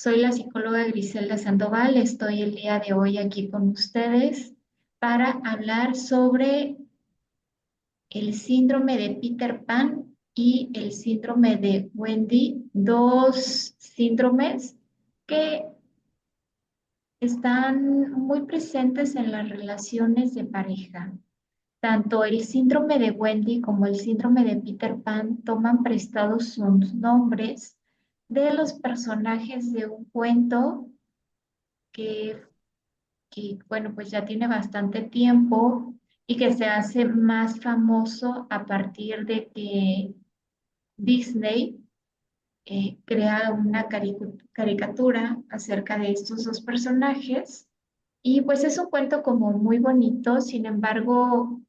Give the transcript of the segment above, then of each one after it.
Soy la psicóloga Griselda Sandoval. Estoy el día de hoy aquí con ustedes para hablar sobre el síndrome de Peter Pan y el síndrome de Wendy, dos síndromes que están muy presentes en las relaciones de pareja. Tanto el síndrome de Wendy como el síndrome de Peter Pan toman prestados sus nombres de los personajes de un cuento que bueno, pues ya tiene bastante tiempo y que se hace más famoso a partir de que Disney crea una caricatura acerca de estos dos personajes. Y pues es un cuento como muy bonito. Sin embargo,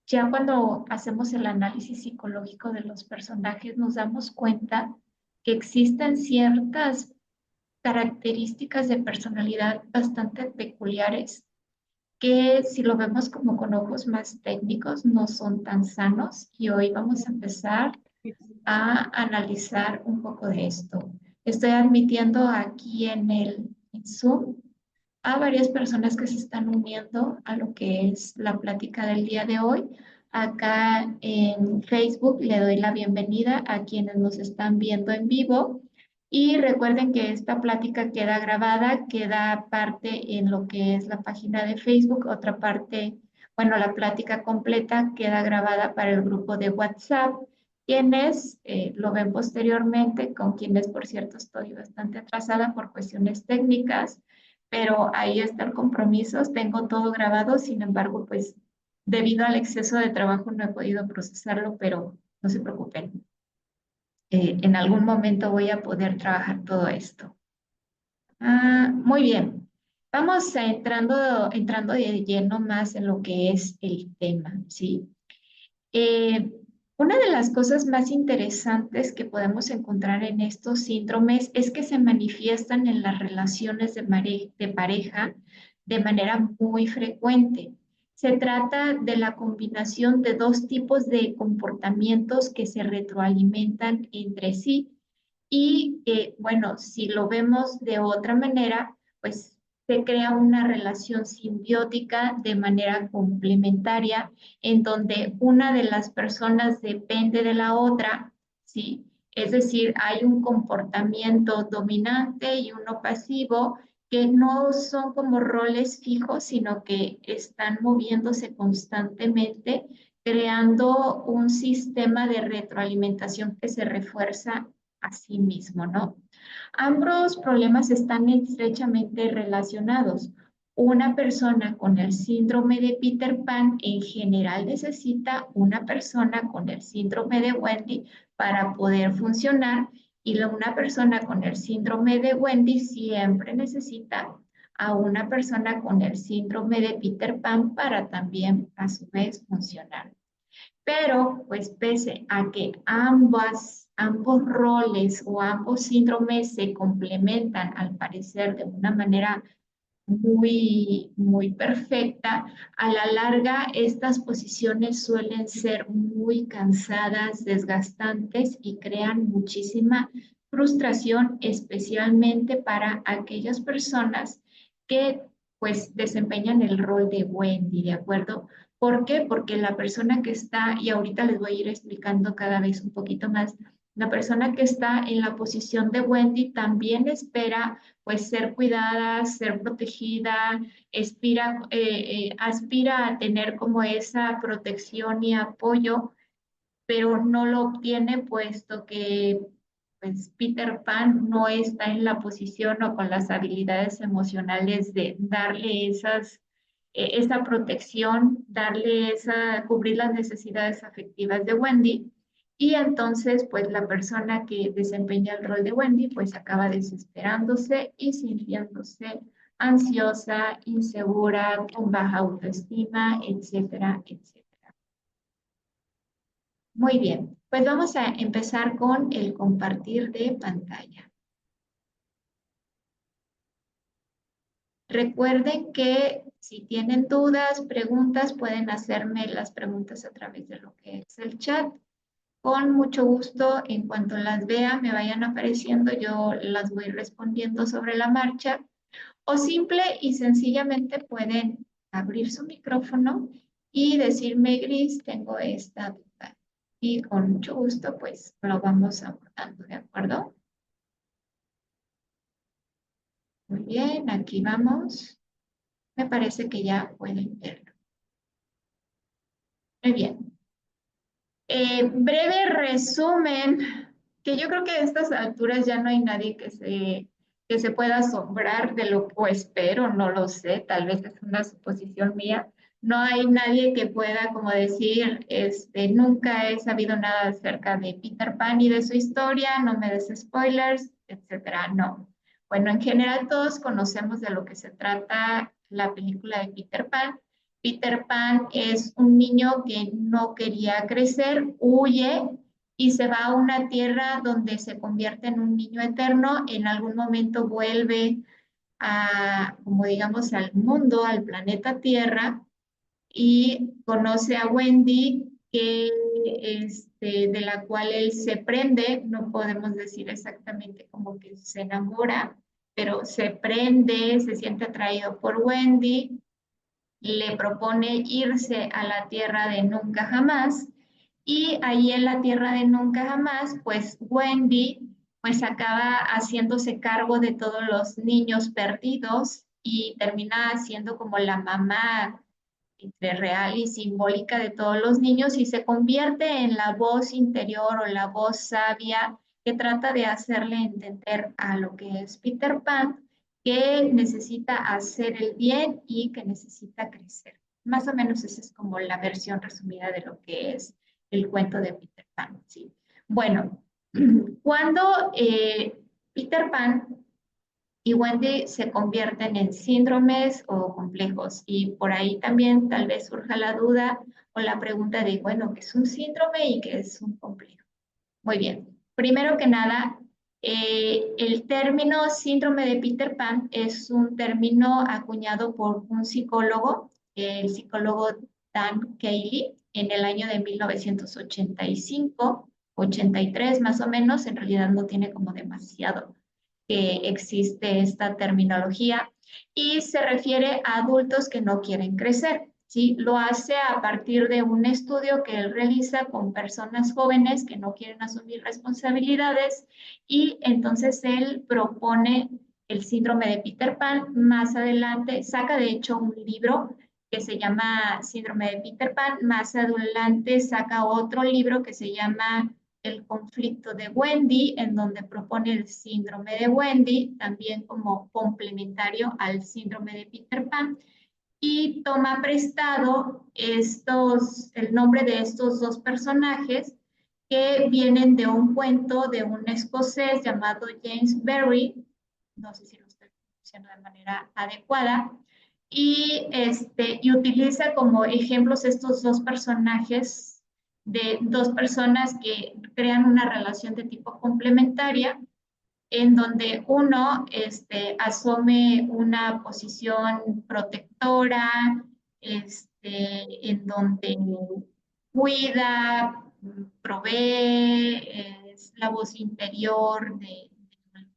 ya cuando hacemos el análisis psicológico de los personajes, nos damos cuenta que existen ciertas características de personalidad bastante peculiares que si lo vemos como con ojos más técnicos no son tan sanos, y hoy vamos a empezar a analizar un poco de esto. Estoy admitiendo aquí en Zoom a varias personas que se están uniendo a lo que es la plática del día de hoy. Acá en Facebook le doy la bienvenida a quienes nos están viendo en vivo, y recuerden que esta plática queda grabada, queda parte en lo que es la página de Facebook, otra parte, bueno, la plática completa queda grabada para el grupo de WhatsApp. Quienes lo ven posteriormente, con quienes por cierto estoy bastante atrasada por cuestiones técnicas, pero ahí está el compromiso, tengo todo grabado. Sin embargo, pues debido al exceso de trabajo no he podido procesarlo, pero no se preocupen. En algún momento voy a poder trabajar todo esto. Muy bien. Vamos a entrando de lleno más en lo que es el tema, ¿sí? Eh, una de las cosas más interesantes que podemos encontrar en estos síndromes es que se manifiestan en las relaciones de pareja de manera muy frecuente. Se trata de la combinación de dos tipos de comportamientos que se retroalimentan entre sí. Y bueno, si lo vemos de otra manera, pues se crea una relación simbiótica de manera complementaria, en donde una de las personas depende de la otra, ¿sí? Es decir, hay un comportamiento dominante y uno pasivo, que no son como roles fijos, sino que están moviéndose constantemente, creando un sistema de retroalimentación que se refuerza a sí mismo, ¿no? Ambos problemas están estrechamente relacionados. Una persona con el síndrome de Peter Pan en general necesita una persona con el síndrome de Wendy para poder funcionar, y una persona con el síndrome de Wendy siempre necesita a una persona con el síndrome de Peter Pan para también a su vez funcionar. Pero, pues pese a que ambos roles o ambos síndromes se complementan al parecer de una manera muy perfecta, a la larga estas posiciones suelen ser muy cansadas, desgastantes y crean muchísima frustración, especialmente para aquellas personas que pues desempeñan el rol de Wendy, ¿de acuerdo? ¿Por qué? Porque la persona que está, y ahorita les voy a ir explicando cada vez un poquito más, la persona que está en la posición de Wendy también espera pues ser cuidada, ser protegida, aspira a tener como esa protección y apoyo, pero no lo obtiene puesto que pues Peter Pan no está en la posición o con las habilidades emocionales de darle esa protección, cubrir las necesidades afectivas de Wendy. Y entonces, pues la persona que desempeña el rol de Wendy, pues acaba desesperándose y sintiéndose ansiosa, insegura, con baja autoestima, etcétera, etcétera. Muy bien, pues vamos a empezar con el compartir de pantalla. Recuerden que si tienen dudas, preguntas, pueden hacerme las preguntas a través de lo que es el chat. Con mucho gusto, en cuanto las vea, me vayan apareciendo, yo las voy respondiendo sobre la marcha. O simple y sencillamente pueden abrir su micrófono y decirme, Gris, tengo esta duda. Y con mucho gusto, pues lo vamos abordando, ¿de acuerdo? Muy bien, aquí vamos. Me parece que ya pueden verlo. Muy bien. Breve resumen, que yo creo que a estas alturas ya no hay nadie que se pueda asombrar de lo que, o espero, no lo sé, tal vez es una suposición mía. No hay nadie que pueda como decir, nunca he sabido nada acerca de Peter Pan y de su historia, no me des spoilers, etcétera. No. Bueno, en general todos conocemos de lo que se trata la película de Peter Pan. Peter Pan es un niño que no quería crecer, huye y se va a una tierra donde se convierte en un niño eterno. En algún momento vuelve a, como digamos, al mundo, al planeta Tierra, y conoce a Wendy, de la cual él se prende. No podemos decir exactamente como que se enamora, pero se prende, se siente atraído por Wendy, le propone irse a la tierra de nunca jamás, y ahí en la tierra de nunca jamás, pues Wendy pues acaba haciéndose cargo de todos los niños perdidos y termina siendo como la mamá entre real y simbólica de todos los niños, y se convierte en la voz interior o la voz sabia que trata de hacerle entender a lo que es Peter Pan, que necesita hacer el bien y que necesita crecer. Más o menos esa es como la versión resumida de lo que es el cuento de Peter Pan. ¿Sí? Bueno, cuando Peter Pan y Wendy se convierten en síndromes o complejos. Y por ahí también tal vez surja la duda o la pregunta de, bueno, ¿qué es un síndrome y qué es un complejo? Muy bien. Primero que nada, el término síndrome de Peter Pan es un término acuñado por un psicólogo, el psicólogo Dan Cayley, en el año de 1985, 83 más o menos. En realidad no tiene como demasiado que existe esta terminología, y se refiere a adultos que no quieren crecer. ¿Sí? Lo hace a partir de un estudio que él realiza con personas jóvenes que no quieren asumir responsabilidades, y entonces él propone el síndrome de Peter Pan. Más adelante saca de hecho un libro que se llama Síndrome de Peter Pan. Más adelante saca otro libro que se llama El conflicto de Wendy, en donde propone el síndrome de Wendy, también como complementario al síndrome de Peter Pan, y toma prestado el nombre de estos dos personajes que vienen de un cuento de un escocés llamado James Barrie, no sé si lo estoy pronunciando de manera adecuada, y utiliza como ejemplos estos dos personajes de dos personas que crean una relación de tipo complementaria, en donde uno asume una posición protectora, en donde cuida, provee, es la voz interior del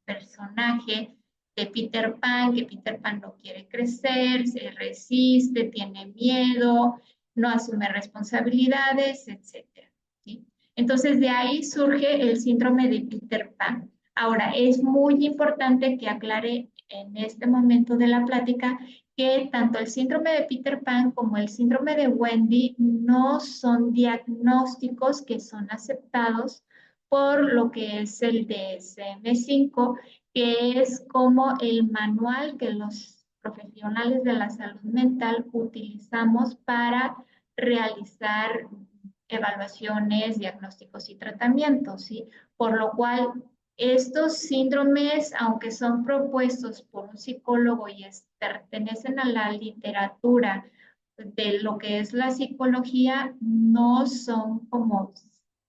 personaje de Peter Pan, que Peter Pan no quiere crecer, se resiste, tiene miedo, no asume responsabilidades, etcétera. ¿Sí? Entonces, de ahí surge el síndrome de Peter Pan. Ahora, es muy importante que aclare en este momento de la plática que tanto el síndrome de Peter Pan como el síndrome de Wendy no son diagnósticos que son aceptados por lo que es el DSM-5, que es como el manual que los profesionales de la salud mental utilizamos para realizar evaluaciones, diagnósticos y tratamientos, ¿sí? Por lo cual, estos síndromes, aunque son propuestos por un psicólogo y pertenecen a la literatura de lo que es la psicología, no son como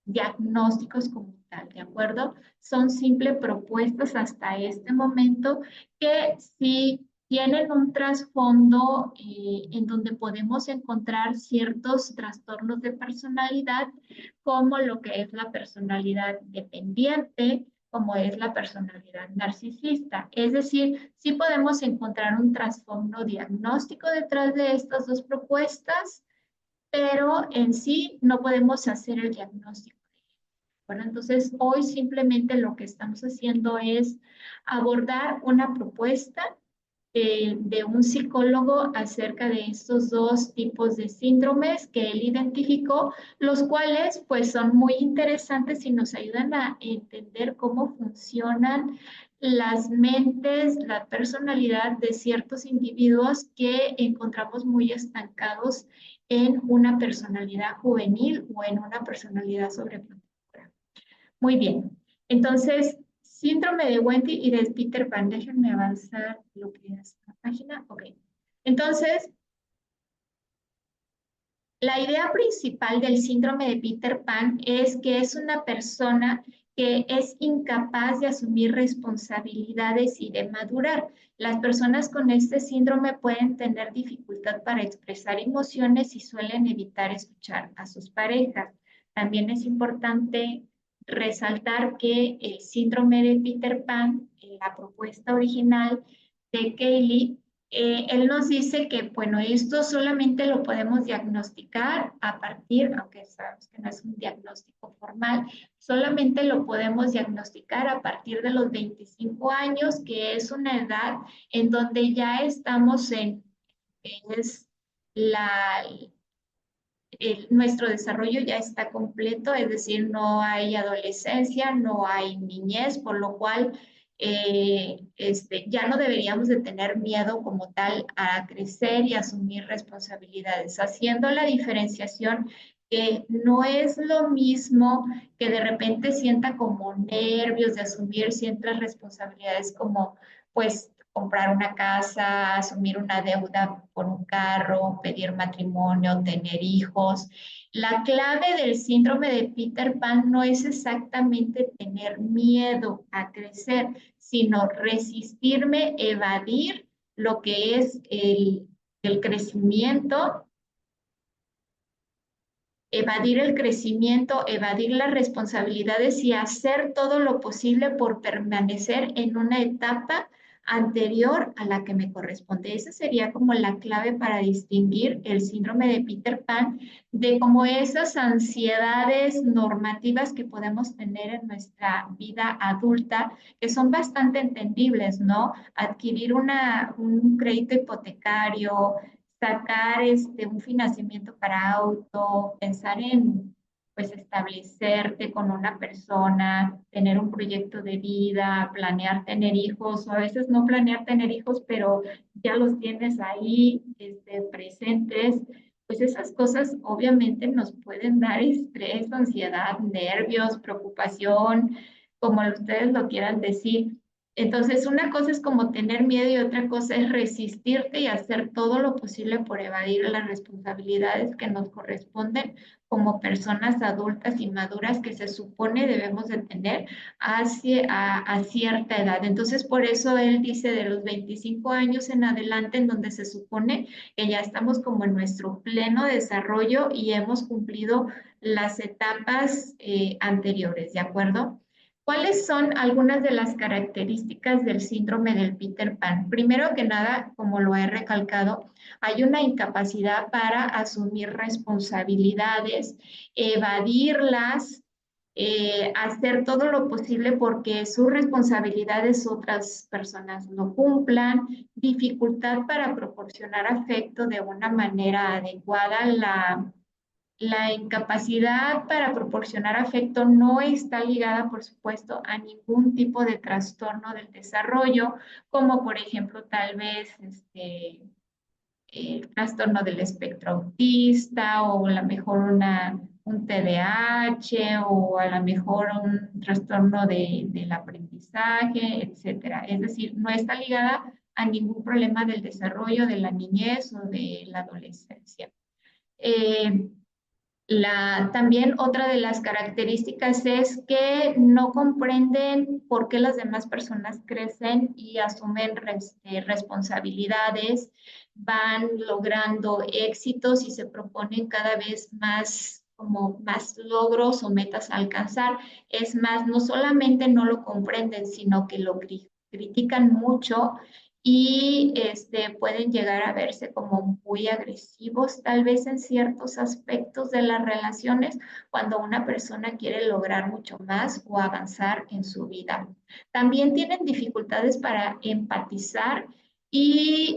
diagnósticos como tal, ¿de acuerdo? Son simples propuestas hasta este momento que sí tienen un trasfondo en donde podemos encontrar ciertos trastornos de personalidad, como lo que es la personalidad dependiente, como es la personalidad narcisista. Es decir, sí podemos encontrar un trasfondo diagnóstico detrás de estas dos propuestas, pero en sí no podemos hacer el diagnóstico. Bueno, entonces hoy simplemente lo que estamos haciendo es abordar una propuesta de un psicólogo acerca de estos dos tipos de síndromes que él identificó, los cuales pues son muy interesantes y nos ayudan a entender cómo funcionan las mentes, la personalidad de ciertos individuos que encontramos muy estancados en una personalidad juvenil o en una personalidad sobreprotectora. Muy bien. Entonces, síndrome de Wendy y de Peter Pan. Déjenme avanzar lo que es la página. Ok. Entonces, la idea principal del síndrome de Peter Pan es que es una persona que es incapaz de asumir responsabilidades y de madurar. Las personas con este síndrome pueden tener dificultad para expresar emociones y suelen evitar escuchar a sus parejas. También es importante resaltar que el síndrome de Peter Pan, en la propuesta original de Kaylee, él nos dice que, bueno, esto solamente lo podemos diagnosticar a partir, aunque sabemos que no es un diagnóstico formal, solamente lo podemos diagnosticar a partir de los 25 años, que es una edad en donde ya estamos en, es la, nuestro desarrollo ya está completo, es decir, no hay adolescencia, no hay niñez, por lo cual ya no deberíamos de tener miedo como tal a crecer y asumir responsabilidades, haciendo la diferenciación que no es lo mismo que de repente sienta como nervios de asumir ciertas responsabilidades como pues comprar una casa, asumir una deuda por un carro, pedir matrimonio, tener hijos. La clave del síndrome de Peter Pan no es exactamente tener miedo a crecer, sino resistirme, evadir lo que es el crecimiento, evadir el crecimiento, evadir las responsabilidades y hacer todo lo posible por permanecer en una etapa anterior a la que me corresponde. Esa sería como la clave para distinguir el síndrome de Peter Pan de como esas ansiedades normativas que podemos tener en nuestra vida adulta, que son bastante entendibles, ¿no? Adquirir un crédito hipotecario, sacar un financiamiento para auto, pensar en pues establecerte con una persona, tener un proyecto de vida, planear tener hijos, o a veces no planear tener hijos, pero ya los tienes ahí presentes, pues esas cosas obviamente nos pueden dar estrés, ansiedad, nervios, preocupación, como ustedes lo quieran decir. Entonces, una cosa es como tener miedo y otra cosa es resistirte y hacer todo lo posible por evadir las responsabilidades que nos corresponden como personas adultas y maduras que se supone debemos de tener a cierta edad. Entonces, por eso él dice de los 25 años en adelante, en donde se supone que ya estamos como en nuestro pleno desarrollo y hemos cumplido las etapas anteriores, ¿de acuerdo? ¿Cuáles son algunas de las características del síndrome del Peter Pan? Primero que nada, como lo he recalcado, hay una incapacidad para asumir responsabilidades, evadirlas, hacer todo lo posible porque sus responsabilidades otras personas no cumplan, dificultad para proporcionar afecto de una manera adecuada, la incapacidad para proporcionar afecto no está ligada, por supuesto, a ningún tipo de trastorno del desarrollo, como por ejemplo tal vez el trastorno del espectro autista o a lo mejor un TDAH o a lo mejor un trastorno del aprendizaje, etcétera. Es decir, no está ligada a ningún problema del desarrollo de la niñez o de la adolescencia. Eh, También otra de las características es que no comprenden por qué las demás personas crecen y asumen responsabilidades, van logrando éxitos y se proponen cada vez más como más logros o metas a alcanzar. Es más, no solamente no lo comprenden, sino que lo critican mucho y pueden llegar a verse como muy agresivos, tal vez en ciertos aspectos de las relaciones, cuando una persona quiere lograr mucho más o avanzar en su vida. También tienen dificultades para empatizar y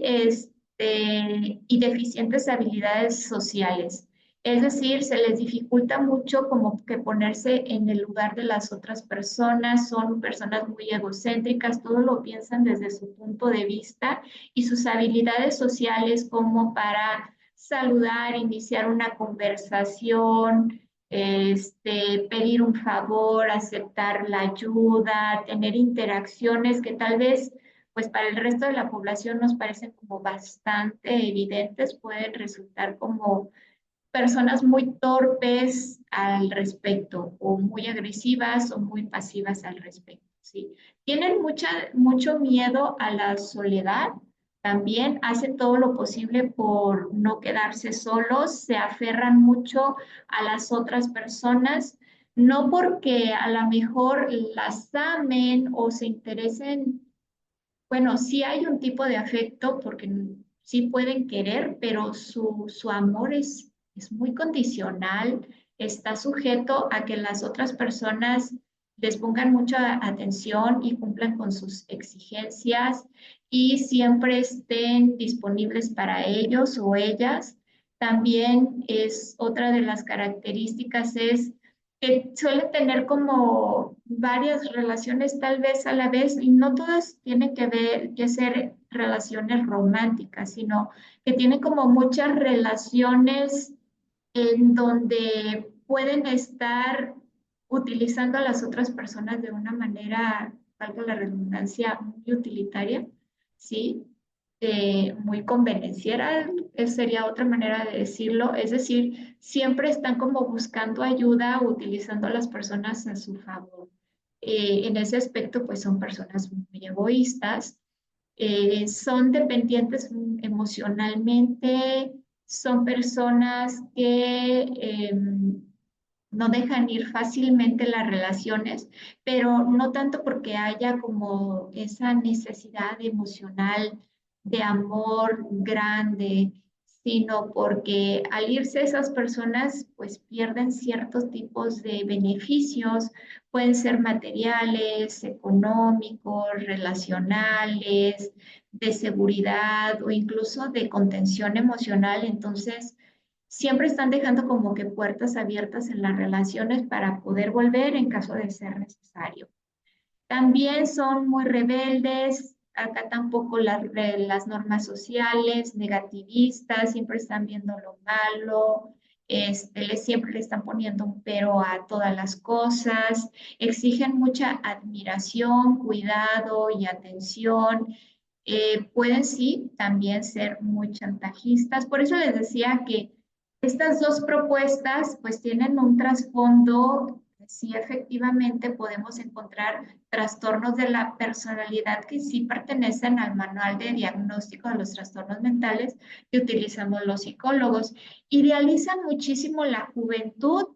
deficientes habilidades sociales. Es decir, se les dificulta mucho como que ponerse en el lugar de las otras personas, son personas muy egocéntricas, todo lo piensan desde su punto de vista y sus habilidades sociales como para saludar, iniciar una conversación, pedir un favor, aceptar la ayuda, tener interacciones que tal vez pues para el resto de la población nos parecen como bastante evidentes, pueden resultar como personas muy torpes al respecto, o muy agresivas o muy pasivas al respecto, ¿sí? Tienen mucho miedo a la soledad, también hacen todo lo posible por no quedarse solos, se aferran mucho a las otras personas, no porque a lo mejor las amen o se interesen. Bueno, sí hay un tipo de afecto porque sí pueden querer, pero su amor es muy condicional, está sujeto a que las otras personas les pongan mucha atención y cumplan con sus exigencias y siempre estén disponibles para ellos o ellas. También es otra de las características es que suele tener como varias relaciones tal vez a la vez y no todas tienen que ser relaciones románticas, sino que tienen como muchas relaciones en donde pueden estar utilizando a las otras personas de una manera, valga la redundancia, muy utilitaria, ¿sí? Muy convenenciera, sería otra manera de decirlo, es decir, siempre están como buscando ayuda, utilizando a las personas a su favor. En ese aspecto, pues son personas muy egoístas, son dependientes emocionalmente, son personas que no dejan ir fácilmente las relaciones, pero no tanto porque haya como esa necesidad emocional de amor grande, sino porque al irse esas personas, pues pierden ciertos tipos de beneficios, pueden ser materiales, económicos, relacionales, de seguridad o incluso de contención emocional. Entonces, siempre están dejando como que puertas abiertas en las relaciones para poder volver en caso de ser necesario. También son muy rebeldes, acatan poco las normas sociales, negativistas, siempre están viendo lo malo, siempre le están poniendo un pero a todas las cosas, exigen mucha admiración, cuidado y atención. Pueden sí también ser muy chantajistas. Por eso les decía que estas dos propuestas pues tienen un trasfondo, sí efectivamente podemos encontrar trastornos de la personalidad que sí pertenecen al manual de diagnóstico de los trastornos mentales que utilizamos los psicólogos. Idealizan muchísimo la juventud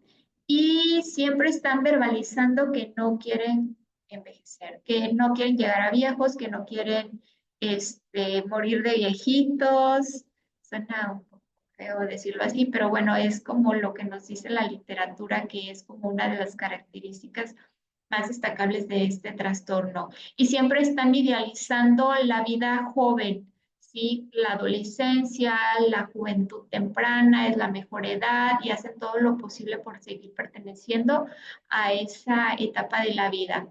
y siempre están verbalizando que no quieren envejecer, que no quieren llegar a viejos, que no quieren morir de viejitos. Suena un poco feo decirlo así, pero bueno, es como lo que nos dice la literatura, que es como una de las características más destacables de este trastorno. Y siempre están idealizando la vida joven, ¿sí? La adolescencia, la juventud temprana es la mejor edad y hacen todo lo posible por seguir perteneciendo a esa etapa de la vida.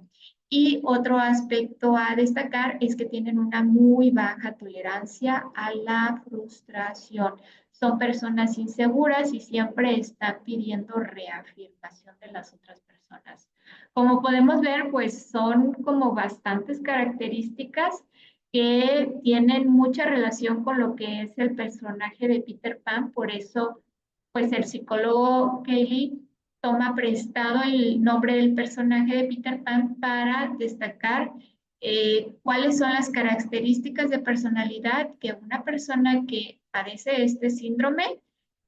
Y otro aspecto a destacar es que tienen una muy baja tolerancia a la frustración. Son personas inseguras y siempre están pidiendo reafirmación de las otras personas. Como podemos ver, pues son como bastantes características que tienen mucha relación con lo que es el personaje de Peter Pan, por eso pues el psicólogo Cayley toma prestado el nombre del personaje de Peter Pan para destacar cuáles son las características de personalidad que una persona que padece este síndrome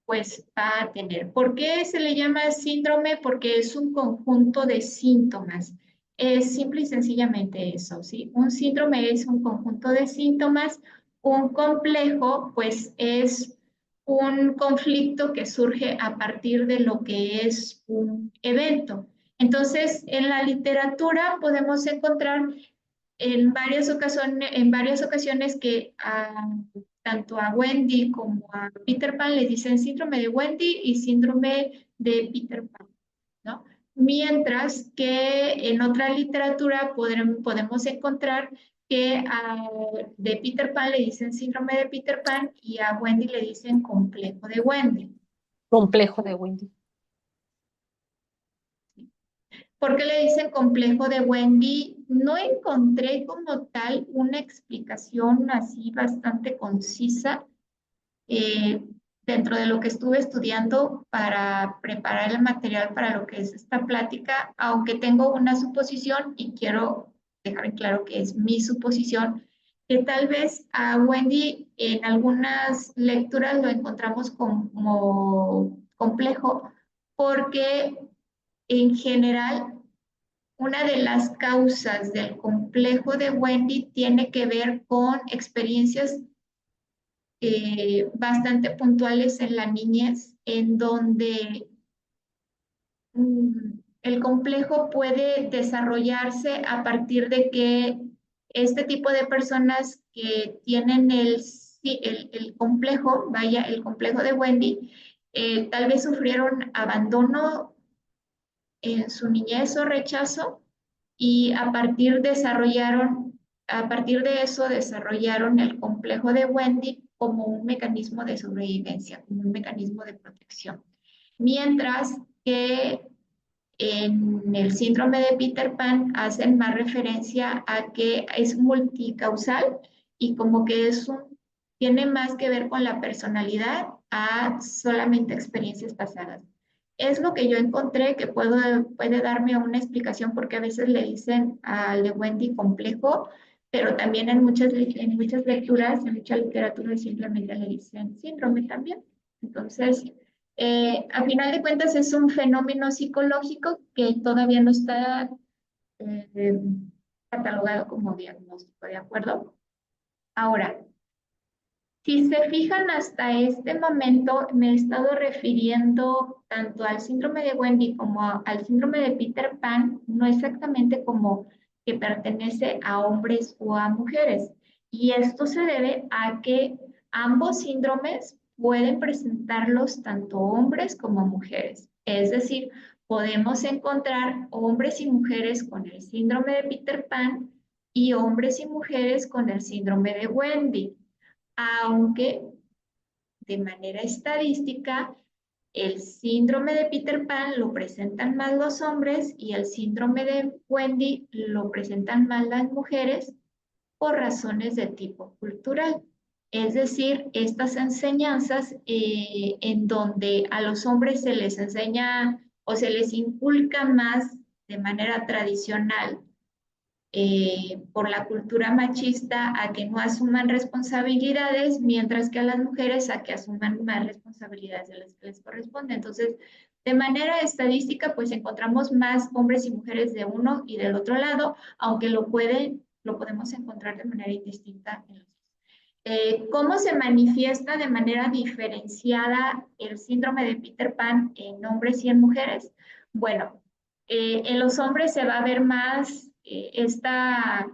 pues va a tener. ¿Por qué se le llama síndrome? Porque es un conjunto de síntomas. Es simple y sencillamente eso, ¿sí? Un síndrome es un conjunto de síntomas. Un complejo, pues, es un conflicto que surge a partir de lo que es un evento. Entonces, en la literatura podemos encontrar en varias ocasiones que tanto a Wendy como a Peter Pan le dicen síndrome de Wendy y síndrome de Peter Pan, ¿no? Mientras que en otra literatura podemos encontrar que de Peter Pan le dicen síndrome de Peter Pan y a Wendy le dicen complejo de Wendy. Complejo de Wendy. ¿Por qué le dicen complejo de Wendy? No encontré como tal una explicación así bastante concisa eh, dentro de lo que estuve estudiando para preparar el material para lo que es esta plática, aunque tengo una suposición y quiero dejar en claro que es mi suposición, que tal vez a Wendy en algunas lecturas lo encontramos como complejo porque en general una de las causas del complejo de Wendy tiene que ver con experiencias bastante puntuales en la niñez, en donde el complejo puede desarrollarse a partir de que este tipo de personas que tienen el complejo, vaya, el complejo de Wendy, tal vez sufrieron abandono en su niñez o rechazo y a partir de eso desarrollaron el complejo de Wendy como un mecanismo de sobrevivencia, como un mecanismo de protección. Mientras que en el síndrome de Peter Pan hacen más referencia a que es multicausal y como que tiene más que ver con la personalidad a solamente experiencias pasadas. Es lo que yo encontré que puede darme una explicación porque a veces le dicen al de Wendy complejo, pero también en muchas lecturas, en mucha literatura simplemente le dicen síndrome también. Entonces, a final de cuentas es un fenómeno psicológico que todavía no está eh, catalogado como diagnóstico, ¿de acuerdo? Ahora, si se fijan hasta este momento, me he estado refiriendo tanto al síndrome de Wendy como al síndrome de Peter Pan, no exactamente como que pertenece a hombres o a mujeres. Y esto se debe a que ambos síndromes pueden presentarlos tanto hombres como mujeres. Es decir, podemos encontrar hombres y mujeres con el síndrome de Peter Pan y hombres y mujeres con el síndrome de Wendy, aunque de manera estadística el síndrome de Peter Pan lo presentan más los hombres y el síndrome de Wendy lo presentan más las mujeres por razones de tipo cultural. Es decir, estas enseñanzas en donde a los hombres se les enseña o se les inculca más de manera tradicional por la cultura machista a que no asuman responsabilidades, mientras que a las mujeres a que asuman más responsabilidades de las que les corresponde. Entonces, de manera estadística, pues encontramos más hombres y mujeres de uno y del otro lado, aunque lo podemos encontrar de manera indistinta en los dos. ¿Cómo se manifiesta de manera diferenciada el síndrome de Peter Pan en hombres y en mujeres? Bueno, en los hombres se va a ver más esta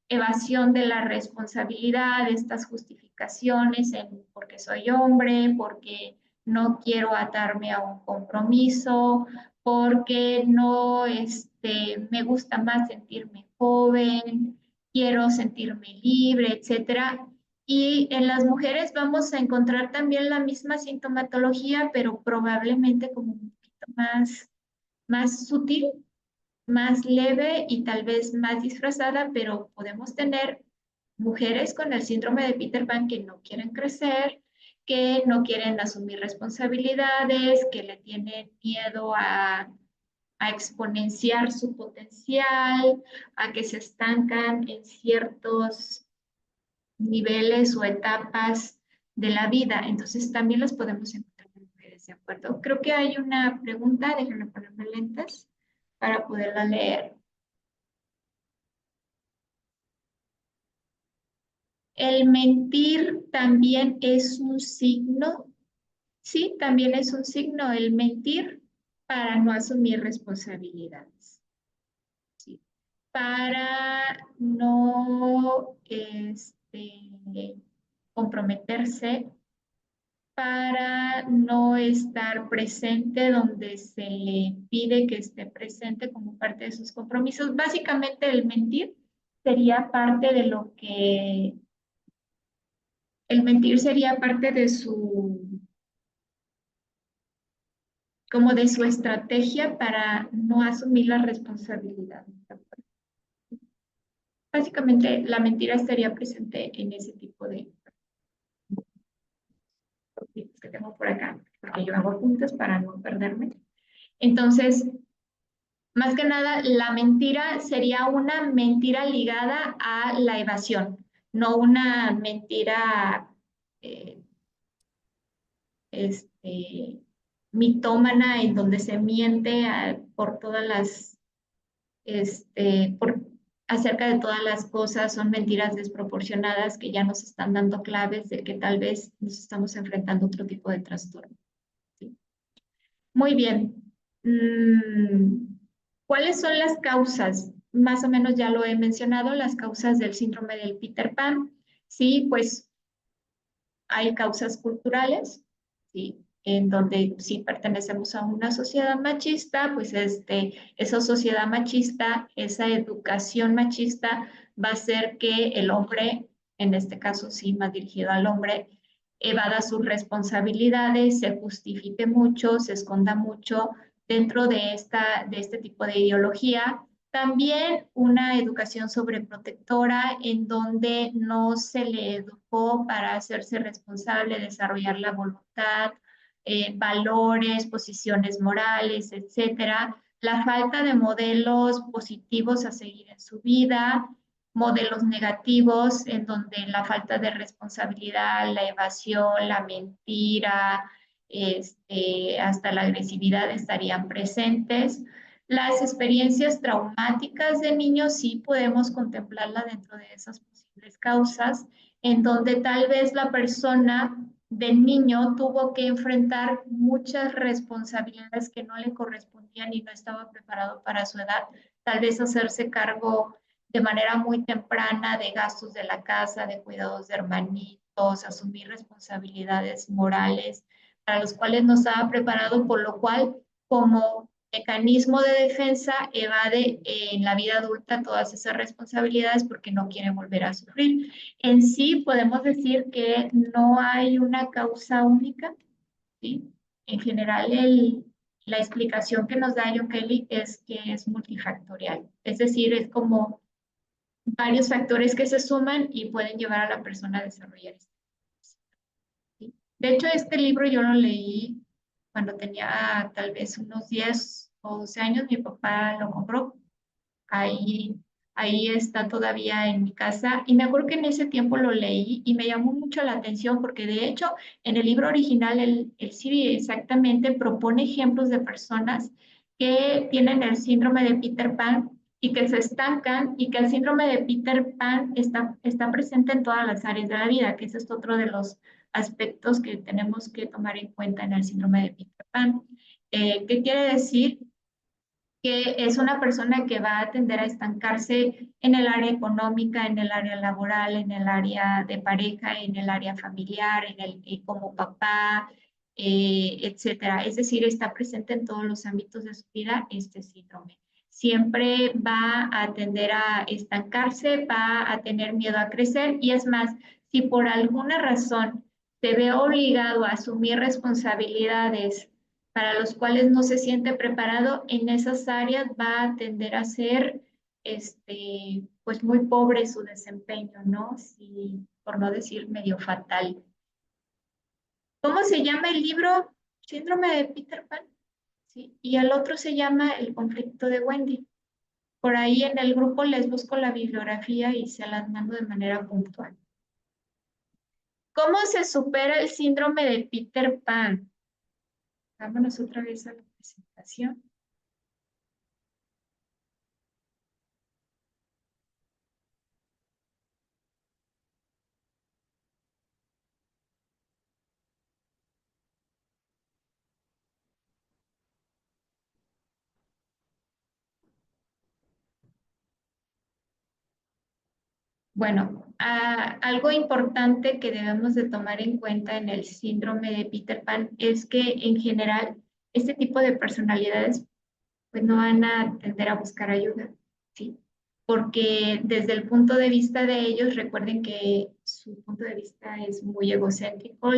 evasión de la responsabilidad, estas justificaciones en porque soy hombre, porque no quiero atarme a un compromiso, porque no me gusta más sentirme joven, quiero sentirme libre, etcétera. Y en las mujeres vamos a encontrar también la misma sintomatología, pero probablemente como un poquito más sutil, más leve y tal vez más disfrazada, pero podemos tener mujeres con el síndrome de Peter Pan que no quieren crecer, que no quieren asumir responsabilidades, que le tienen miedo a exponenciar su potencial, a que se estancan en ciertos niveles o etapas de la vida. Entonces también las podemos encontrar en mujeres, ¿de acuerdo? Creo que hay una pregunta, déjenme ponerme lentes para poderla leer. ¿El mentir también es un signo? Sí, también es un signo el mentir para no asumir responsabilidades, ¿sí? Para no comprometerse, para no estar presente donde se le pide que esté presente como parte de sus compromisos. Básicamente el mentir sería parte de lo que, el mentir sería parte de su, como de su estrategia para no asumir la responsabilidad. Básicamente la mentira estaría presente en ese tipo de conflictos que tengo por acá, porque yo hago puntos para no perderme. Entonces, más que nada, la mentira sería una mentira ligada a la evasión, no una mentira eh, este, mitómana en donde se miente por todas las, por, acerca de todas las cosas, son mentiras desproporcionadas que ya nos están dando claves de que tal vez nos estamos enfrentando a otro tipo de trastorno. ¿Sí? Muy bien. ¿Cuáles son las causas? Más o menos ya lo he mencionado, las causas del síndrome del Peter Pan. Sí, pues hay causas culturales, ¿sí? En donde si pertenecemos a una sociedad machista, pues esa sociedad machista, esa educación machista va a hacer que el hombre, en este caso sí más dirigido al hombre, evada sus responsabilidades, se justifique mucho, se esconda mucho dentro de este tipo de ideología. También una educación sobreprotectora en donde no se le educó para hacerse responsable, desarrollar la voluntad, valores, posiciones morales, etcétera. La falta de modelos positivos a seguir en su vida, modelos negativos en donde la falta de responsabilidad, la evasión, la mentira, hasta la agresividad estarían presentes. Las experiencias traumáticas de niños sí podemos contemplarla dentro de esas posibles causas, en donde tal vez la persona de niño tuvo que enfrentar muchas responsabilidades que no le correspondían y no estaba preparado para su edad, tal vez hacerse cargo de manera muy temprana de gastos de la casa, de cuidados de hermanitos, asumir responsabilidades morales para los cuales no estaba preparado, por lo cual como mecanismo de defensa evade en la vida adulta todas esas responsabilidades porque no quiere volver a sufrir. En sí podemos decir que no hay una causa única, ¿sí? En general, la explicación que nos da John Kelly es que es multifactorial, es decir, es como varios factores que se suman y pueden llevar a la persona a desarrollar esto. ¿Sí? De hecho, este libro yo lo leí cuando tenía tal vez unos 10 o 12 años, mi papá lo compró. Ahí, ahí está todavía en mi casa. Y me acuerdo que en ese tiempo lo leí y me llamó mucho la atención porque de hecho en el libro original él sí exactamente propone ejemplos de personas que tienen el síndrome de Peter Pan y que se estancan y que el síndrome de Peter Pan está presente en todas las áreas de la vida, que ese es otro de los aspectos que tenemos que tomar en cuenta en el síndrome de Peter Pan. ¿Qué quiere decir? Que es una persona que va a tender a estancarse en el área económica, en el área laboral, en el área de pareja, en el área familiar, como papá, etcétera. Es decir, está presente en todos los ámbitos de su vida este síndrome. Siempre va a tender a estancarse, va a tener miedo a crecer y es más, si por alguna razón se ve obligado a asumir responsabilidades para los cuales no se siente preparado, en esas áreas va a tender a ser pues muy pobre su desempeño, ¿no? Sí, por no decir medio fatal. ¿Cómo se llama el libro? Síndrome de Peter Pan. Sí. Y el otro se llama El conflicto de Wendy. Por ahí en el grupo les busco la bibliografía y se las mando de manera puntual. ¿Cómo se supera el síndrome de Peter Pan? Vámonos otra vez a la presentación. Bueno, algo importante que debemos de tomar en cuenta en el síndrome de Peter Pan es que en general este tipo de personalidades pues no van a tender a buscar ayuda, ¿sí? Porque desde el punto de vista de ellos, recuerden que su punto de vista es muy egocéntrico,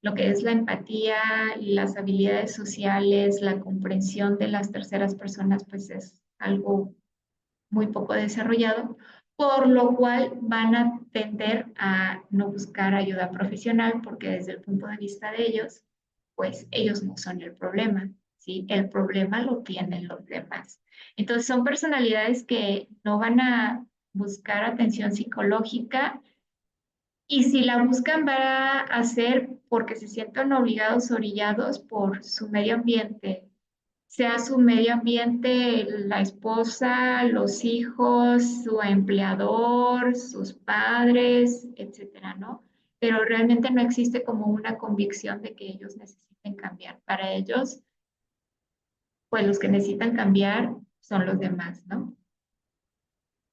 lo que es la empatía, las habilidades sociales, la comprensión de las terceras personas, pues es algo muy poco desarrollado, por lo cual van a tender a no buscar ayuda profesional porque desde el punto de vista de ellos, pues ellos no son el problema, ¿sí? El problema lo tienen los demás. Entonces son personalidades que no van a buscar atención psicológica y si la buscan va a ser porque se sienten obligados, orillados por su medio ambiente, sea su medio ambiente, la esposa, los hijos, su empleador, sus padres, etcétera, ¿no? Pero realmente no existe como una convicción de que ellos necesiten cambiar. Para ellos, pues los que necesitan cambiar son los demás, ¿no?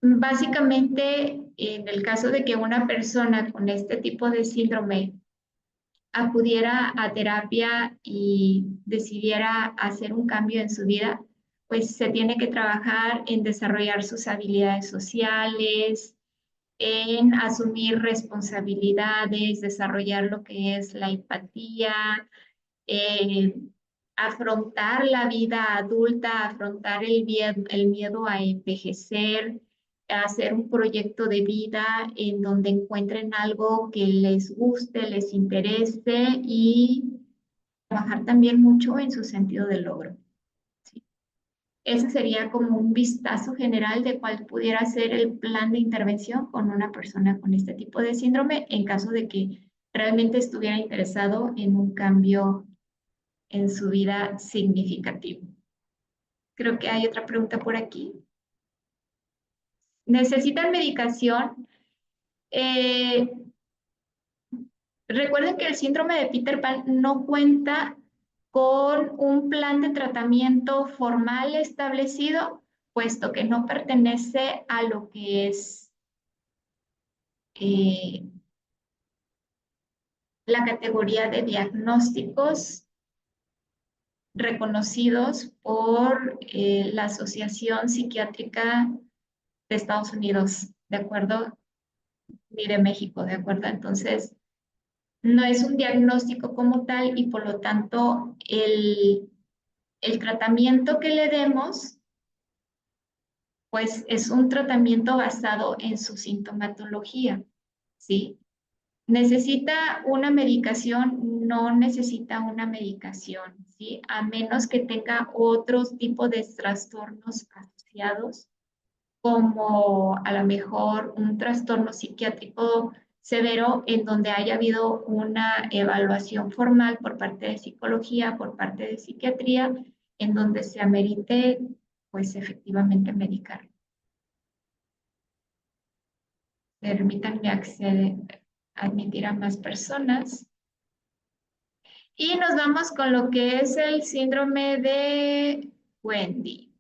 Básicamente, en el caso de que una persona con este tipo de síndrome acudiera a terapia y decidiera hacer un cambio en su vida, pues se tiene que trabajar en desarrollar sus habilidades sociales, en asumir responsabilidades, desarrollar lo que es la empatía, eh, afrontar la vida adulta, afrontar el miedo a envejecer, a hacer un proyecto de vida en donde encuentren algo que les guste, les interese y trabajar también mucho en su sentido de logro. ¿Sí? Ese sería como un vistazo general de cuál pudiera ser el plan de intervención con una persona con este tipo de síndrome en caso de que realmente estuviera interesado en un cambio en su vida significativo. Creo que hay otra pregunta por aquí. ¿Necesitan medicación? Eh, Recuerden que el síndrome de Peter Pan no cuenta con un plan de tratamiento formal establecido, puesto que no pertenece a lo que es eh, la categoría de diagnósticos reconocidos por la Asociación Psiquiátrica de Estados Unidos, ¿de acuerdo? Ni de México, ¿de acuerdo? Entonces, no es un diagnóstico como tal y por lo tanto el tratamiento que le demos, pues es un tratamiento basado en su sintomatología, ¿sí? ¿Necesita una medicación? No necesita una medicación, ¿sí? A menos que tenga otros tipos de trastornos asociados como a lo mejor un trastorno psiquiátrico severo en donde haya habido una evaluación formal por parte de psicología, por parte de psiquiatría, en donde se amerite, pues efectivamente medicar. Permítanme admitir a más personas. Y nos vamos con lo que es el síndrome de Wendy.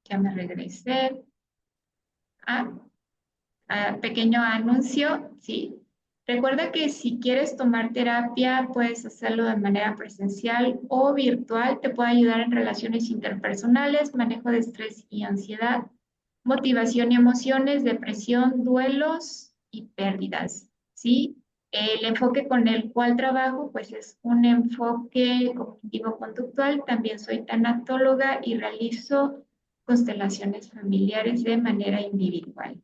Ya me regresé. Ah, pequeño anuncio, ¿sí? Recuerda que si quieres tomar terapia, puedes hacerlo de manera presencial o virtual. Te puede ayudar en relaciones interpersonales, manejo de estrés y ansiedad, motivación y emociones, depresión, duelos y pérdidas, ¿sí? El enfoque con el cual trabajo, pues es un enfoque cognitivo-conductual. También soy tanatóloga y realizo constelaciones familiares de manera individual.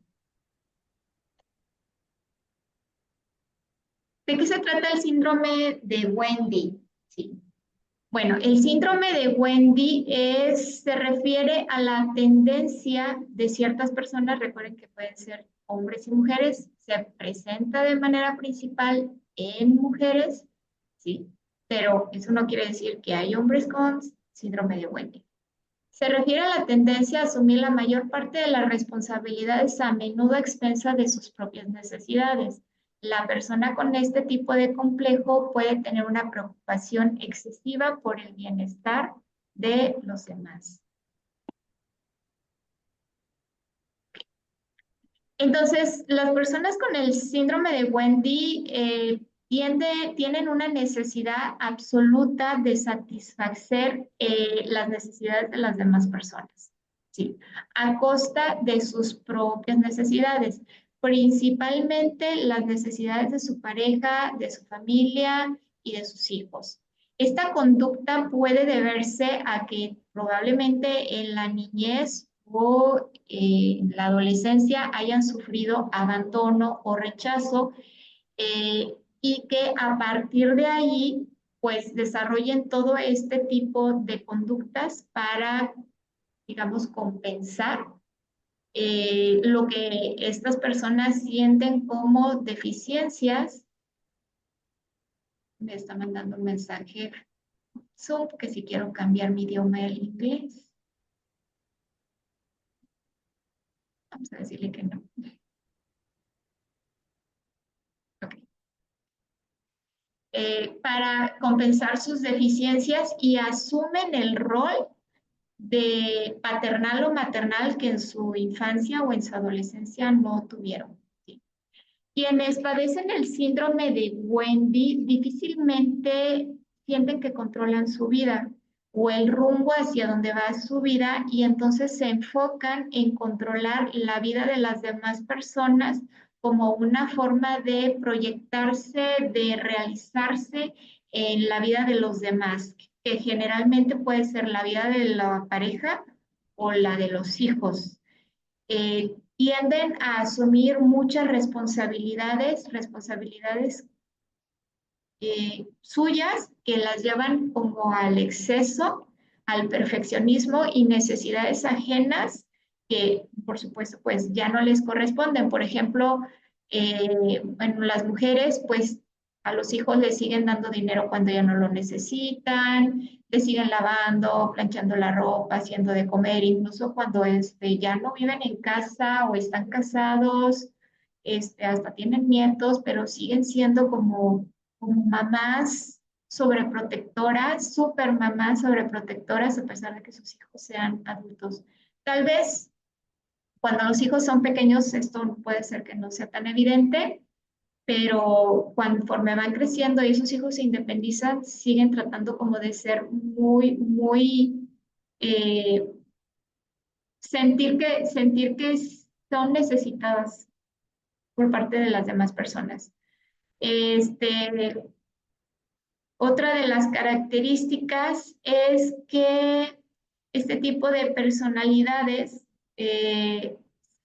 ¿De qué se trata el síndrome de Wendy? Sí. Bueno, el síndrome de Wendy se refiere a la tendencia de ciertas personas, recuerden que pueden ser hombres y mujeres, se presenta de manera principal en mujeres, sí, pero eso no quiere decir que hay hombres con síndrome de Wendy. Se refiere a la tendencia a asumir la mayor parte de las responsabilidades a menudo a expensas de sus propias necesidades. La persona con este tipo de complejo puede tener una preocupación excesiva por el bienestar de los demás. Entonces, las personas con el síndrome de Wendy tienen una necesidad absoluta de satisfacer las necesidades de las demás personas, ¿sí? A costa de sus propias necesidades, principalmente las necesidades de su pareja, de su familia y de sus hijos. Esta conducta puede deberse a que probablemente en la niñez o en la adolescencia hayan sufrido abandono o rechazo y que a partir de ahí pues desarrollen todo este tipo de conductas para, digamos, compensar lo que estas personas sienten como deficiencias. Me está mandando un mensaje Zoom que si quiero cambiar mi idioma al inglés. Vamos a decirle que no. Okay. Para compensar sus deficiencias y asumen el rol de paternal o maternal que en su infancia o en su adolescencia no tuvieron. ¿Sí? Quienes padecen el síndrome de Wendy difícilmente sienten que controlan su vida o el rumbo hacia donde va su vida y entonces se enfocan en controlar la vida de las demás personas como una forma de proyectarse, de realizarse en la vida de los demás, que generalmente puede ser la vida de la pareja o la de los hijos. Tienden a asumir muchas responsabilidades suyas que las llevan como al exceso, al perfeccionismo y necesidades ajenas que, por supuesto, pues ya no les corresponden. Por ejemplo, bueno, las mujeres, pues a los hijos les siguen dando dinero cuando ya no lo necesitan, les siguen lavando, planchando la ropa, haciendo de comer, incluso cuando ya no viven en casa o están casados, hasta tienen nietos, pero siguen siendo como mamás sobreprotectoras, super mamás sobreprotectoras, a pesar de que sus hijos sean adultos. Tal vez cuando los hijos son pequeños esto puede ser que no sea tan evidente, pero conforme van creciendo y esos hijos se independizan, siguen tratando como de ser muy, eh, sentir que son necesitadas por parte de las demás personas. Este, Otra de las características es que este tipo de personalidades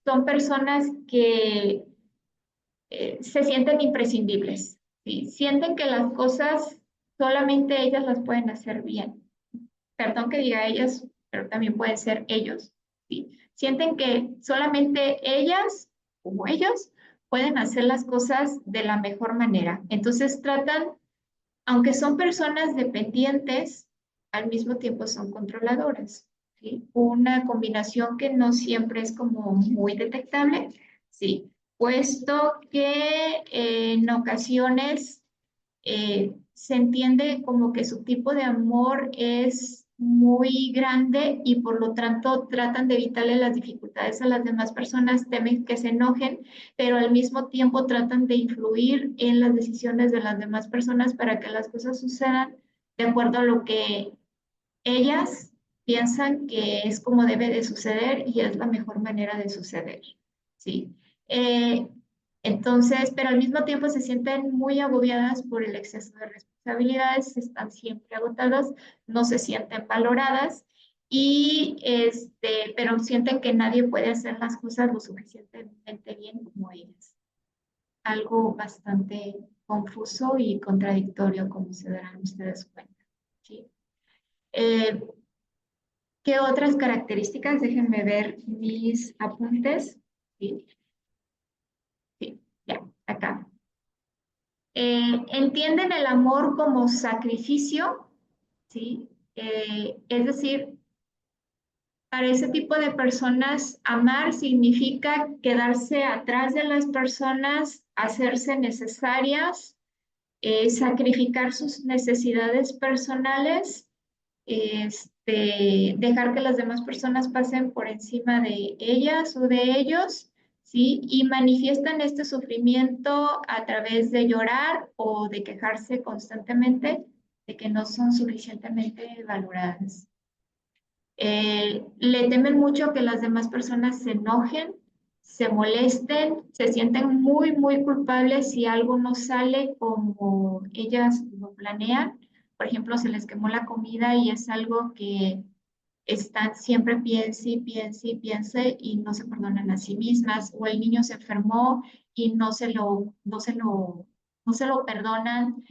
son personas que se sienten imprescindibles, ¿sí? Sienten que las cosas solamente ellas las pueden hacer bien. Perdón que diga ellas, pero también pueden ser ellos, ¿sí? Sienten que solamente ellas o ellos pueden hacer las cosas de la mejor manera. Entonces tratan, aunque son personas dependientes, al mismo tiempo son controladoras, ¿sí? Una combinación que no siempre es como muy detectable, sí, puesto que en ocasiones se entiende como que su tipo de amor es muy grande y por lo tanto tratan de evitarle las dificultades a las demás personas, temen que se enojen, pero al mismo tiempo tratan de influir en las decisiones de las demás personas para que las cosas sucedan de acuerdo a lo que ellas piensan que es como debe de suceder y es la mejor manera de suceder, ¿sí? Eh, entonces, pero al mismo tiempo se sienten muy agobiadas por el exceso de responsabilidades, están siempre agotadas, no se sienten valoradas y pero sienten que nadie puede hacer las cosas lo suficientemente bien como ellas. Algo bastante confuso y contradictorio, como se darán ustedes cuenta. ¿Sí? Eh, ¿Qué otras características? Déjenme ver mis apuntes. Sí, sí, ya, acá. Entienden el amor como sacrificio, ¿sí? Es decir, para ese tipo de personas, amar significa quedarse atrás de las personas, hacerse necesarias, sacrificar sus necesidades personales, dejar que las demás personas pasen por encima de ellas o de ellos, ¿sí? Y manifiestan este sufrimiento a través de llorar o de quejarse constantemente de que no son suficientemente valoradas. Le temen mucho que las demás personas se enojen, se molesten, se sienten muy, muy culpables si algo no sale como ellas lo planean. Por ejemplo, se les quemó la comida y es algo que están siempre piense y piense y piense y no se perdonan a sí mismas. O el niño se enfermó y no se lo perdonan.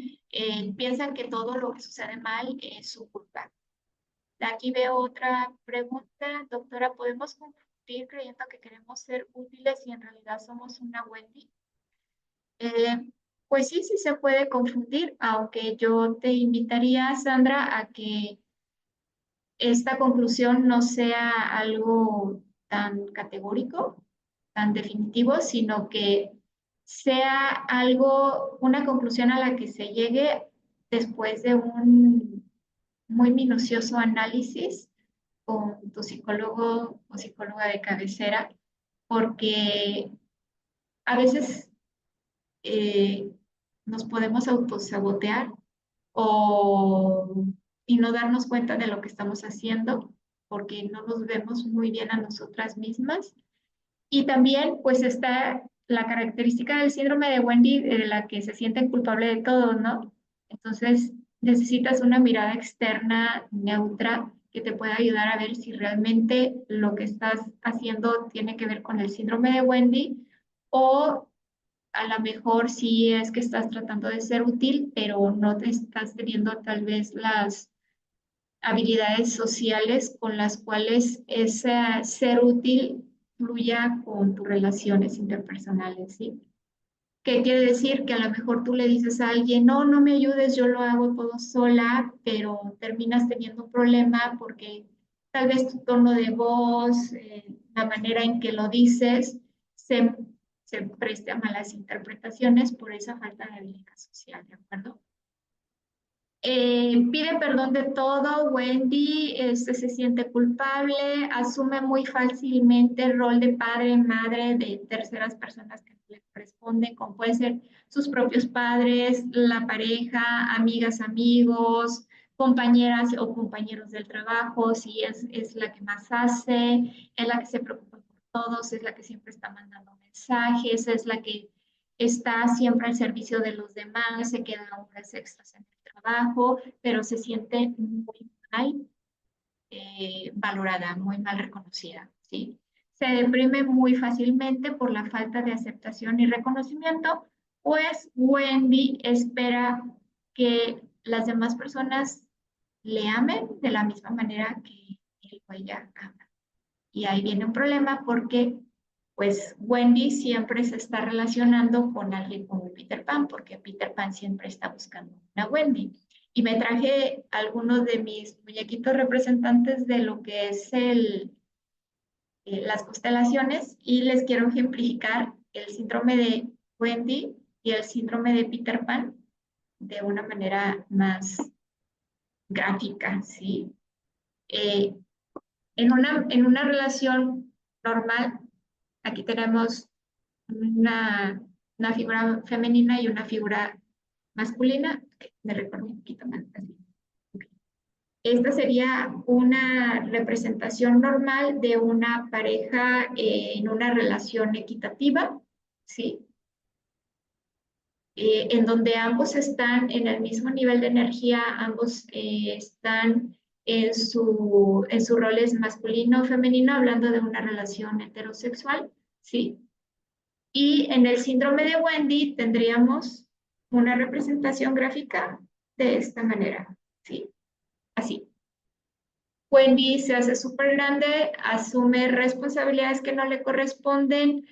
Piensan que todo lo que sucede mal es su culpa. Aquí veo otra pregunta. Doctora, ¿podemos confundir creyendo que queremos ser útiles y en realidad somos una Wendy? Eh, pues sí, sí se puede confundir, aunque yo te invitaría, Sandra, a que esta conclusión no sea algo tan categórico, tan definitivo, sino que sea algo, una conclusión a la que se llegue después de un muy minucioso análisis con tu psicólogo o psicóloga de cabecera, porque a veces eh, nos podemos autosabotear o, y no darnos cuenta de lo que estamos haciendo porque no nos vemos muy bien a nosotras mismas. Y también pues está la característica del síndrome de Wendy de la que se siente culpable de todo, ¿no? Entonces necesitas una mirada externa neutra que te pueda ayudar a ver si realmente lo que estás haciendo tiene que ver con el síndrome de Wendy o a lo mejor sí es que estás tratando de ser útil, pero no te estás teniendo tal vez las habilidades sociales con las cuales ese ser útil fluya con tus relaciones interpersonales, ¿sí? ¿Qué quiere decir? Que a lo mejor tú le dices a alguien, no, no me ayudes, yo lo hago todo sola, pero terminas teniendo un problema porque tal vez tu tono de voz, la manera en que lo dices, se, se preste a malas interpretaciones por esa falta de habilidad social, ¿de acuerdo? Pide perdón de todo, Wendy, se siente culpable, asume muy fácilmente el rol de padre, madre de terceras personas que le corresponden, como pueden ser sus propios padres, la pareja, amigas, amigos, compañeras o compañeros del trabajo, si es la que más hace, es la que se preocupa por todos, es la que siempre está mandando mensajes, es la que está siempre al servicio de los demás, se queda horas extras en el trabajo, pero se siente muy mal valorada, muy mal reconocida, ¿sí? Se deprime muy fácilmente por la falta de aceptación y reconocimiento, pues Wendy espera que las demás personas le amen de la misma manera que él o ella ama. Y ahí viene un problema porque pues Wendy siempre se está relacionando con alguien como Peter Pan, porque Peter Pan siempre está buscando una Wendy. Y me traje algunos de mis muñequitos representantes de lo que es las constelaciones y les quiero ejemplificar el síndrome de Wendy y el síndrome de Peter Pan de una manera más gráfica, ¿sí? Eh, en una relación normal, aquí tenemos una figura femenina y una figura masculina. Me recuerdo un poquito más. Así. Esta sería una representación normal de una pareja en una relación equitativa, ¿sí? En donde ambos están en el mismo nivel de energía, ambos están en sus roles masculino o femenino, hablando de una relación heterosexual, ¿sí? Y en el síndrome de Wendy tendríamos una representación gráfica de esta manera, ¿sí? Así. Wendy se hace súper grande, asume responsabilidades que no le corresponden,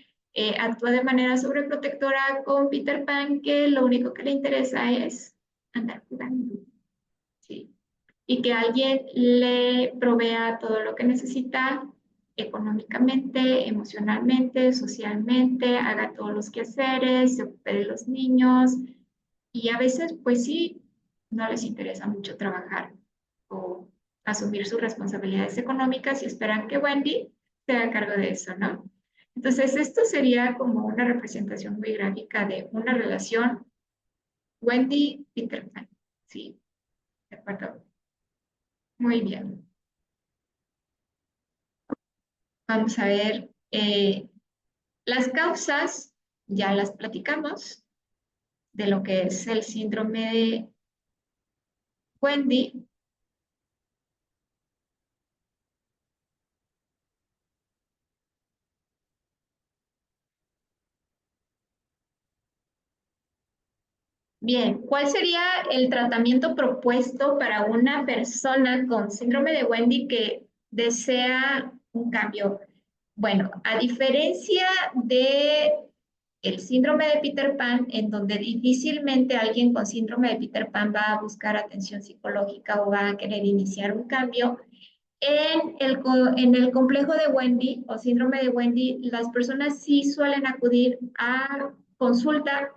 actúa de manera sobreprotectora con Peter Pan, que lo único que le interesa es andar jugando, ¿sí? Y que alguien le provea todo lo que necesita económicamente, emocionalmente, socialmente, haga todos los quehaceres, se ocupe de los niños y a veces, pues sí, no les interesa mucho trabajar o asumir sus responsabilidades económicas y esperan que Wendy se haga cargo de eso, ¿no? Entonces, esto sería como una representación muy gráfica de una relación Wendy-Peter Pan, ¿sí? ¿De acuerdo? Muy bien. Vamos a ver las causas, ya las platicamos, de lo que es el síndrome de Wendy. Bien, ¿cuál sería el tratamiento propuesto para una persona con síndrome de Wendy que desea un cambio? Bueno, a diferencia de el síndrome de Peter Pan, en donde difícilmente alguien con síndrome de Peter Pan va a buscar atención psicológica o va a querer iniciar un cambio, en el complejo de Wendy o síndrome de Wendy, las personas sí suelen acudir a consulta,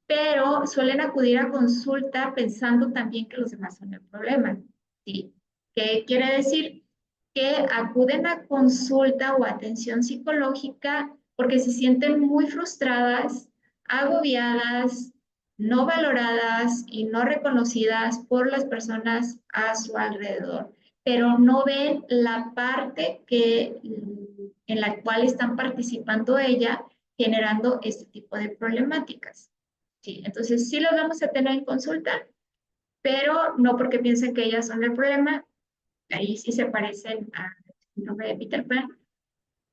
pero suelen acudir a consulta pensando también que los demás son el problema. ¿Sí? ¿Qué quiere decir? Que acuden a consulta o atención psicológica porque se sienten muy frustradas, agobiadas, no valoradas y no reconocidas por las personas a su alrededor, pero no ven la parte en la cual están participando ella generando este tipo de problemáticas. Sí, entonces sí las vamos a tener en consulta, pero no porque piensen que ellas son el problema, ahí sí se parecen a síndrome de Peter Pan,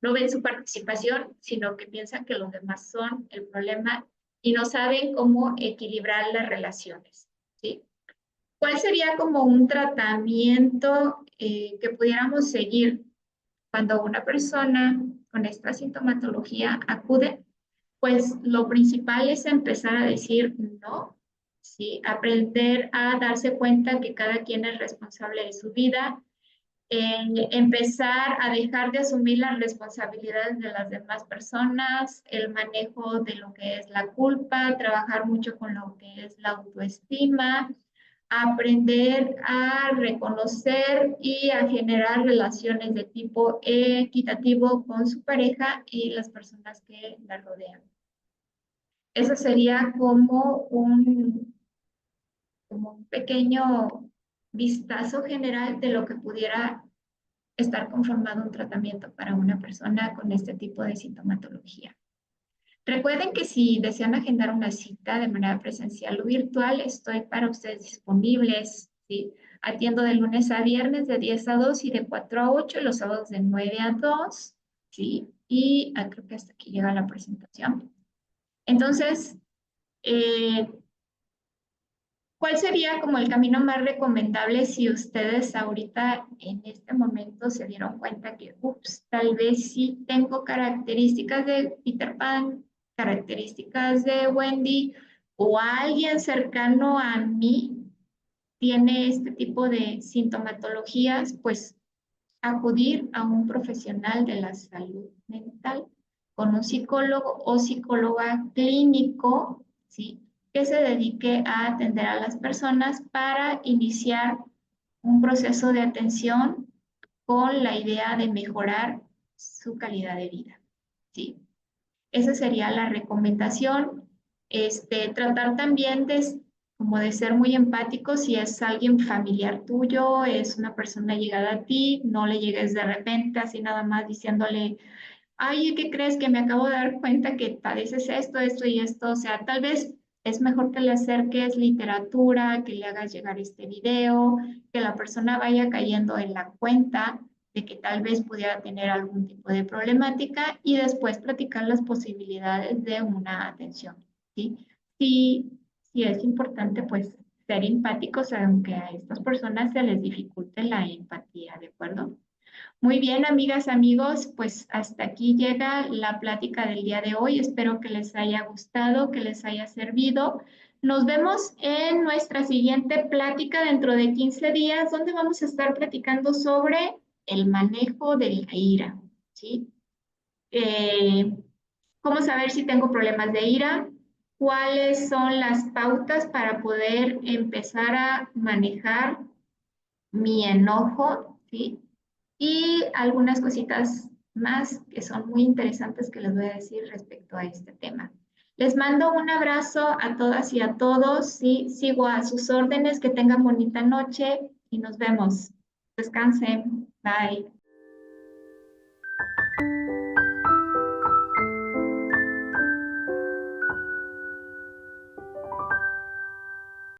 no ven su participación, sino que piensan que los demás son el problema y no saben cómo equilibrar las relaciones, ¿sí? ¿Cuál sería como un tratamiento que pudiéramos seguir cuando una persona con esta sintomatología acude? Pues lo principal es empezar a decir no, ¿sí? Aprender a darse cuenta que cada quien es responsable de su vida, empezar a dejar de asumir las responsabilidades de las demás personas, el manejo de lo que es la culpa, trabajar mucho con lo que es la autoestima, aprender a reconocer y a generar relaciones de tipo equitativo con su pareja y las personas que la rodean. Eso sería como un pequeño vistazo general de lo que pudiera estar conformado un tratamiento para una persona con este tipo de sintomatología. Recuerden que si desean agendar una cita de manera presencial o virtual, estoy para ustedes disponibles, ¿sí? Atiendo de lunes a viernes de 10 a 2 y de 4 a 8, los sábados de 9 a 2, ¿sí? Y creo que hasta aquí llega la presentación. Entonces, eh, ¿cuál sería como el camino más recomendable si ustedes ahorita en este momento se dieron cuenta que, ups, tal vez sí tengo características de Peter Pan, características de Wendy o alguien cercano a mí tiene este tipo de sintomatologías? Pues acudir a un profesional de la salud mental, con un psicólogo o psicóloga clínico, ¿sí? Que se dedique a atender a las personas para iniciar un proceso de atención con la idea de mejorar su calidad de vida, ¿sí? Esa sería la recomendación. Tratar también como de ser muy empático si es alguien familiar tuyo, es una persona llegada a ti, no le llegues de repente así nada más diciéndole, ay, ¿qué crees? Que me acabo de dar cuenta que padeces esto, esto y esto. O sea, tal vez es mejor que le acerques literatura, que le hagas llegar este video, que la persona vaya cayendo en la cuenta de que tal vez pudiera tener algún tipo de problemática y después platicar las posibilidades de una atención, ¿sí? Si, sí es importante pues ser empáticos aunque a estas personas se les dificulte la empatía, ¿de acuerdo? Muy bien, amigas, amigos, pues hasta aquí llega la plática del día de hoy. Espero que les haya gustado, que les haya servido. Nos vemos en nuestra siguiente plática dentro de 15 días, donde vamos a estar platicando sobre el manejo de la ira, ¿sí? Eh, cómo saber si tengo problemas de ira, cuáles son las pautas para poder empezar a manejar mi enojo, ¿sí? Y algunas cositas más que son muy interesantes que les voy a decir respecto a este tema. Les mando un abrazo a todas y a todos, ¿sí? Sigo a sus órdenes, que tengan bonita noche y nos vemos. Descansen. Bye.